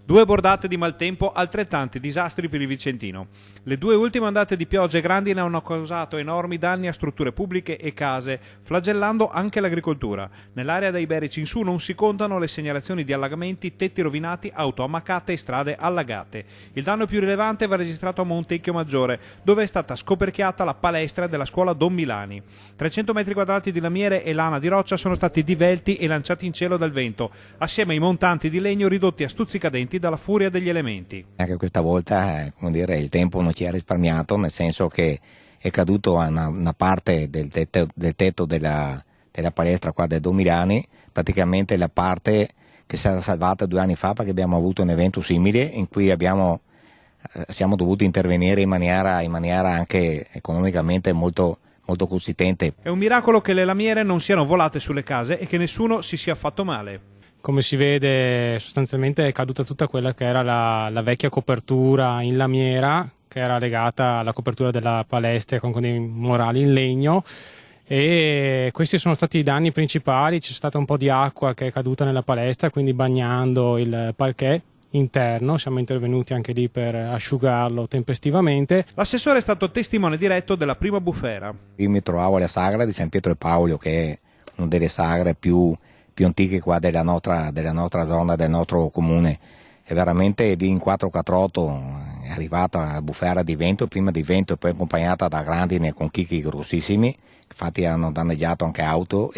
Due bordate di maltempo, altrettanti disastri per il Vicentino. Le due ultime ondate di piogge grandine hanno causato enormi danni a strutture pubbliche e case, flagellando anche l'agricoltura. Nell'area dei Berici in su non si contano le segnalazioni di allagamenti, tetti rovinati, auto ammaccate e strade allagate. Il danno più rilevante va registrato a Montecchio Maggiore, dove è stata scoperchiata la palestra della scuola Don Milani. 300 metri quadrati di lamiere e lana di roccia sono stati divelti e lanciati in cielo dal vento, assieme ai montanti di legno ridotti a stuzzicadenti dalla furia degli elementi. Anche questa volta, il tempo non ci ha risparmiato, nel senso che è caduto una parte del tetto della palestra qua del Don Milani, praticamente la parte che si era salvata 2 anni fa, perché abbiamo avuto un evento simile in cui siamo dovuti intervenire in maniera anche economicamente molto consistente. È un miracolo che le lamiere non siano volate sulle case e che nessuno si sia fatto male. Come si vede, sostanzialmente è caduta tutta quella che era la vecchia copertura in lamiera, che era legata alla copertura della palestra con dei murali in legno, e questi sono stati i danni principali. C'è stata un po' di acqua che è caduta nella palestra, quindi bagnando il parquet interno. Siamo intervenuti anche lì per asciugarlo tempestivamente. L'assessore è stato testimone diretto della prima bufera. Io mi trovavo alla sagra di San Pietro e Paolo, che è una delle sagre più antiche qua della nostra zona, del nostro comune. E veramente lì in 448 è arrivata la bufera di vento, prima di vento e poi accompagnata da grandine con chicchi grossissimi, infatti hanno danneggiato anche auto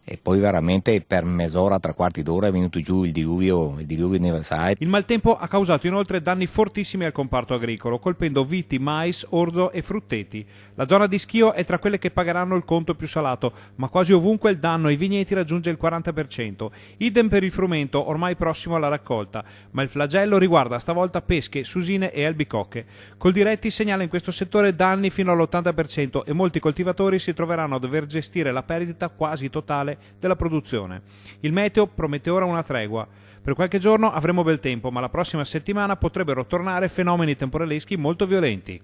e poi veramente per mezz'ora, 3/4 d'ora è venuto giù il diluvio universale. Il maltempo ha causato inoltre danni fortissimi al comparto agricolo, colpendo viti, mais, orzo e frutteti. La zona di Schio è tra quelle che pagheranno il conto più salato, ma quasi ovunque il danno ai vigneti raggiunge il 40%. Idem per il frumento, ormai prossimo alla raccolta, ma il flagello riguarda stavolta pesche, susine e albicocche. Coldiretti segnala in questo settore danni fino all'80% e molti coltivatori si troveranno a dover gestire la perdita quasi totale della produzione. Il meteo promette ora una tregua. Per qualche giorno avremo bel tempo, ma la prossima settimana potrebbero tornare fenomeni temporaleschi molto violenti.